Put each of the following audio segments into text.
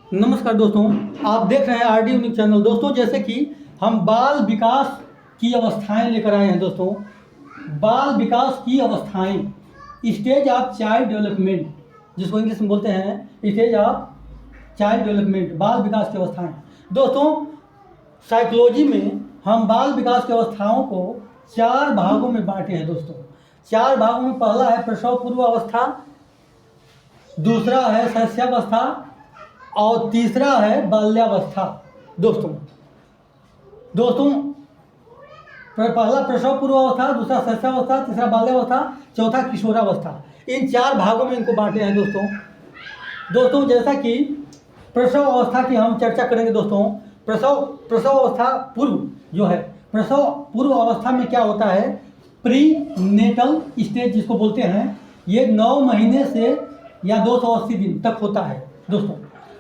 नमस्कार दोस्तों, आप देख रहे हैं आरडी यूनिक चैनल। दोस्तों, जैसे कि हम बाल विकास की अवस्थाएं लेकर आए हैं। दोस्तों, बाल विकास की अवस्थाएं, स्टेज ऑफ चाइल्ड डेवलपमेंट, जिसको इंग्लिश में बोलते हैं स्टेज ऑफ चाइल्ड डेवलपमेंट, बाल विकास की अवस्थाएं। दोस्तों, साइकोलॉजी में हम बाल विकास की अवस्थाओं को 4 भागों में बांटे हैं। दोस्तों, 4 भागों में पहला है प्रसव पूर्व अवस्था, दूसरा है शैशवावस्था और तीसरा है बाल्यावस्था। दोस्तों दोस्तों पहला प्रसव पूर्व अवस्था, दूसरा शैशवावस्था, तीसरा बाल्यावस्था, चौथा किशोरावस्था। इन 4 भागों में इनको बांटे हैं। दोस्तों जैसा कि प्रसव अवस्था की हम चर्चा करेंगे। दोस्तों, प्रसव अवस्था पूर्व जो है, प्रसव पूर्व अवस्था में क्या होता है, प्री नेटल स्टेज जिसको बोलते हैं, ये 9 महीने से या 280 दिन तक होता है।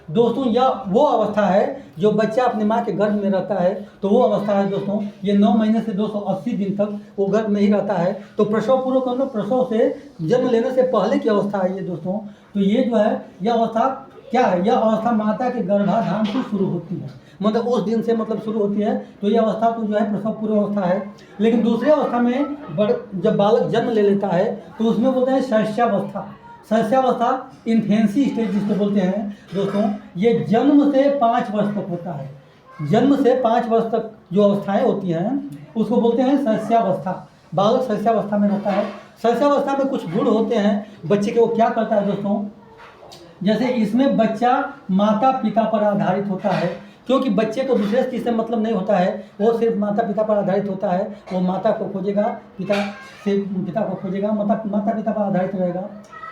दोस्तों यह वो अवस्था है जो बच्चा अपनी माँ के गर्भ में रहता है, तो वो अवस्था है। दोस्तों, ये 9 महीने से 280 दिन तक वो गर्भ में ही रहता है। तो प्रसव पूर्व का प्रसव से जन्म लेने से पहले की अवस्था है ये। दोस्तों, तो ये जो है, यह अवस्था क्या है, यह अवस्था माता के गर्भाधान से शुरू होती है, मतलब उस दिन से शुरू होती है। तो ये अवस्था तो जो है प्रसव पूर्व अवस्था है। लेकिन दूसरी अवस्था में जब बालक जन्म ले लेता है तो उसमें बोलते हैं शैशवावस्था। शैशवावस्था, इन्फेंसी स्टेज जिसको बोलते हैं। दोस्तों, ये जन्म से 5 वर्ष तक होता है। जन्म से 5 वर्ष तक जो अवस्थाएं होती हैं उसको बोलते हैं शैशवावस्था। बालक शैशवावस्था में रहता है। शैशवावस्था में कुछ गुण होते हैं बच्चे के। वो क्या करता है दोस्तों, जैसे इसमें बच्चा माता पिता पर आधारित होता है, क्योंकि बच्चे को दूसरे चीज़ से मतलब नहीं होता है, वो सिर्फ माता पिता पर आधारित होता है। वो माता को खोजेगा, पिता को खोजेगा, माता पिता पर आधारित रहेगा।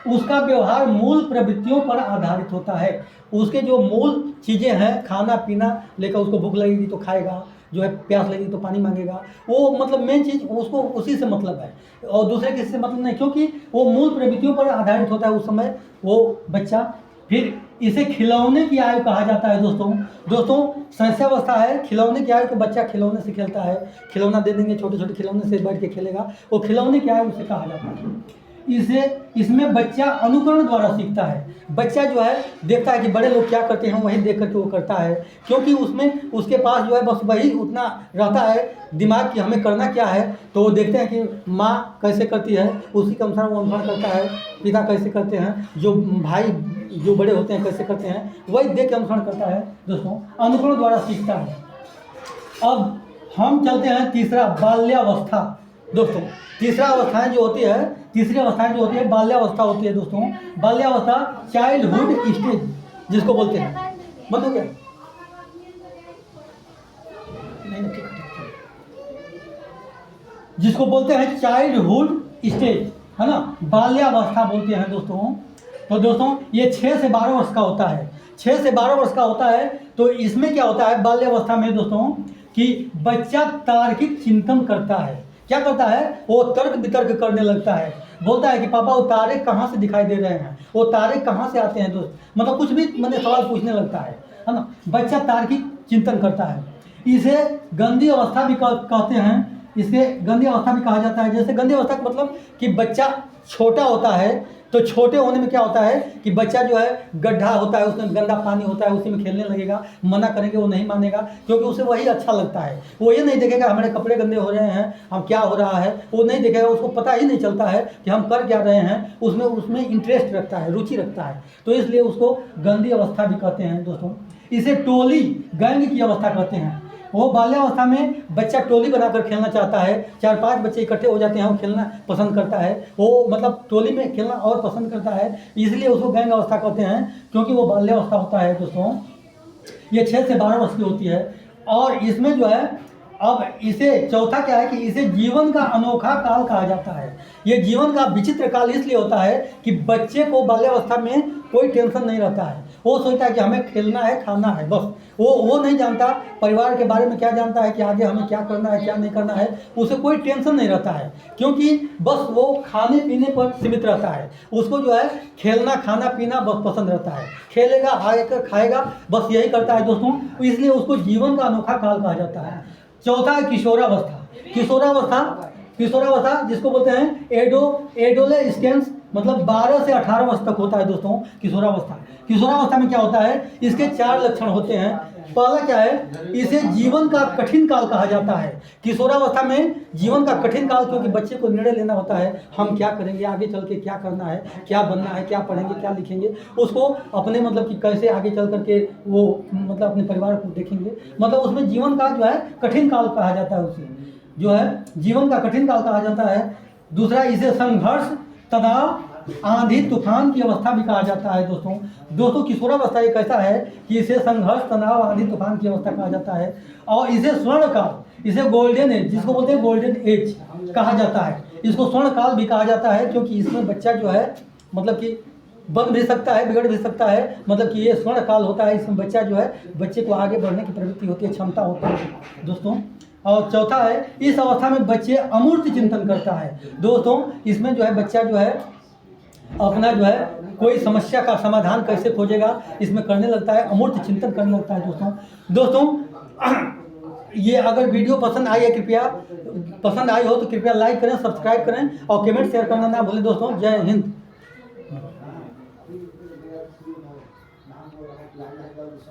उसका व्यवहार मूल प्रवृत्तियों पर आधारित होता है। उसके जो मूल चीज़ें हैं, खाना पीना लेकर, उसको भूख लगेगी तो खाएगा, जो है प्यास लगेगी तो पानी मांगेगा। वो मेन चीज़ उसको उसी से मतलब है और दूसरे किसी से मतलब नहीं, क्योंकि वो मूल प्रवृत्तियों पर आधारित होता है उस समय वो बच्चा। फिर इसे खिलौने की आयु कहा जाता है। दोस्तों शैशवावस्था है, खिलौने की आयु को बच्चा खिलौने से खेलता है। खिलौना दे देंगे, छोटे छोटे खिलौने से बैठ के खेलेगा, वो खिलौने की आयु उसे कहा जाता है। इसमें बच्चा अनुकरण द्वारा सीखता है। बच्चा जो है देखता है कि बड़े लोग क्या करते हैं, वही देख करके वो करता है, क्योंकि उसमें उसके पास जो है बस वही उतना रहता है दिमाग कि हमें करना क्या है। तो वो देखते हैं कि माँ कैसे करती है, उसी के अनुसार वो अनुसरण करता है। पिता कैसे करते हैं, जो भाई जो बड़े होते हैं कैसे करते हैं, वही देख के अनुसरण करता है। दोस्तों, अनुकरण द्वारा सीखता है। अब हम चलते हैं तीसरा, बाल्यावस्था। दोस्तों, तीसरी अवस्थाएं जो होती है बाल्यावस्था होती है। दोस्तों, बाल्यावस्था चाइल्डहुड स्टेज जिसको बोलते हैं, बंद हो गया जिसको बोलते हैं चाइल्डहुड स्टेज, है ना, बाल्यावस्था बोलते हैं। दोस्तों, तो दोस्तों ये 6 से 12 वर्ष का होता है। 6 से 12 वर्ष का होता है। तो इसमें क्या होता है बाल्यावस्था में दोस्तों, कि बच्चा तार्किक चिंतन करता है। क्या करता है, वो तर्क वितर्क करने लगता है। बोलता है कि पापा वो तारे कहाँ से दिखाई दे रहे हैं, वो तारे कहाँ से आते हैं। दोस्त, कुछ भी सवाल पूछने लगता है ना। बच्चा तार्किक चिंतन करता है। इसे गंदी अवस्था भी कहते हैं। इसे गंदी अवस्था भी कहा जाता है। जैसे गंदी अवस्था का मतलब कि बच्चा छोटा होता है, तो छोटे होने में क्या होता है कि बच्चा जो है गड्ढा होता है, उसमें गंदा पानी होता है, उसी में खेलने लगेगा। मना करेंगे वो नहीं मानेगा, क्योंकि उसे वही अच्छा लगता है। वो ये नहीं देखेगा हमारे कपड़े गंदे हो रहे हैं, हम क्या हो रहा है, वो नहीं देखेगा। उसको पता ही नहीं चलता है कि हम कर क्या रहे हैं। उसमें इंटरेस्ट रखता है, रुचि रखता है, तो इसलिए उसको गंदी अवस्था भी कहते हैं। दोस्तों, इसे टोली गैंग की अवस्था कहते हैं। वो बाल्यावस्था में बच्चा टोली बनाकर खेलना चाहता है। 4-5 बच्चे इकट्ठे हो जाते हैं, वो खेलना पसंद करता है। वो टोली में खेलना और पसंद करता है, इसलिए उसको गैंग अवस्था कहते हैं, क्योंकि वो बाल्यावस्था होता है। दोस्तों, ये 6 से 12 वर्ष की होती है। और इसमें जो है, अब इसे चौथा क्या है कि इसे जीवन का अनोखा काल कहा जाता है। ये जीवन का विचित्र काल इसलिए होता है कि बच्चे को बाल्यावस्था में कोई टेंशन नहीं रहता है। वो सोचता है कि हमें खेलना है, खाना है, बस। वो नहीं जानता परिवार के बारे में, क्या जानता है कि आगे हमें क्या करना है, क्या नहीं करना है। उसे कोई टेंशन नहीं रहता है, क्योंकि बस वो खाने पीने पर सीमित रहता है। उसको जो है खेलना, खाना पीना बस पसंद रहता है। खेलेगा, आकर खाएगा, बस यही करता है। दोस्तों, इसलिए उसको जीवन का अनोखा काल कहा जाता है। चौथा है किशोरावस्था। किशोरावस्था जिसको बोलते हैं एडोलेस्केंस मतलब 12 से 18 वर्ष तक होता है दोस्तों किशोरावस्था। किशोरावस्था में क्या होता है, इसके 4 लक्षण होते हैं। पहला क्या है, इसे जीवन का कठिन काल कहा जाता है। किशोरावस्था में जीवन का कठिन काल, क्योंकि बच्चे को निर्णय लेना होता है, हम क्या करेंगे आगे चल के, क्या करना है, क्या बनना है, क्या पढ़ेंगे, क्या लिखेंगे, उसको अपने मतलब कि कैसे आगे चल करके वो मतलब अपने परिवार को देखेंगे। मतलब उसमें जीवन का जो है कठिन काल कहा जाता है, उसे जो है जीवन का कठिन काल कहा जाता है। दूसरा, इसे संघर्ष, तनाव, आंधी तूफान की अवस्था भी कहा जाता है दोस्तों किशोरावस्था एक ऐसा है कि इसे संघर्ष, तनाव, आंधी तूफान की अवस्था कहा जाता है। और इसे स्वर्ण काल, इसे गोल्डन एज, जिसको बोलते हैं गोल्डन एज कहा जाता है। इसको स्वर्ण काल भी कहा जाता है, क्योंकि इसमें बच्चा जो है मतलब कि बन भी सकता है, बिगड़ भी सकता है। मतलब कि ये स्वर्ण काल होता है, इसमें बच्चा जो है, बच्चे को आगे बढ़ने की प्रवृत्ति होती है, क्षमता होती है दोस्तों। और चौथा है, इस अवस्था में बच्चे अमूर्त चिंतन करता है दोस्तों। इसमें जो है बच्चा जो है अपना जो है कोई समस्या का समाधान कैसे खोजेगा, इसमें करने लगता है, अमूर्त चिंतन करने लगता है दोस्तों। ये अगर वीडियो पसंद आई है, कृपया पसंद आई हो तो कृपया लाइक करें, सब्सक्राइब करें और कमेंट शेयर करना ना भूलें दोस्तों। जय हिंद।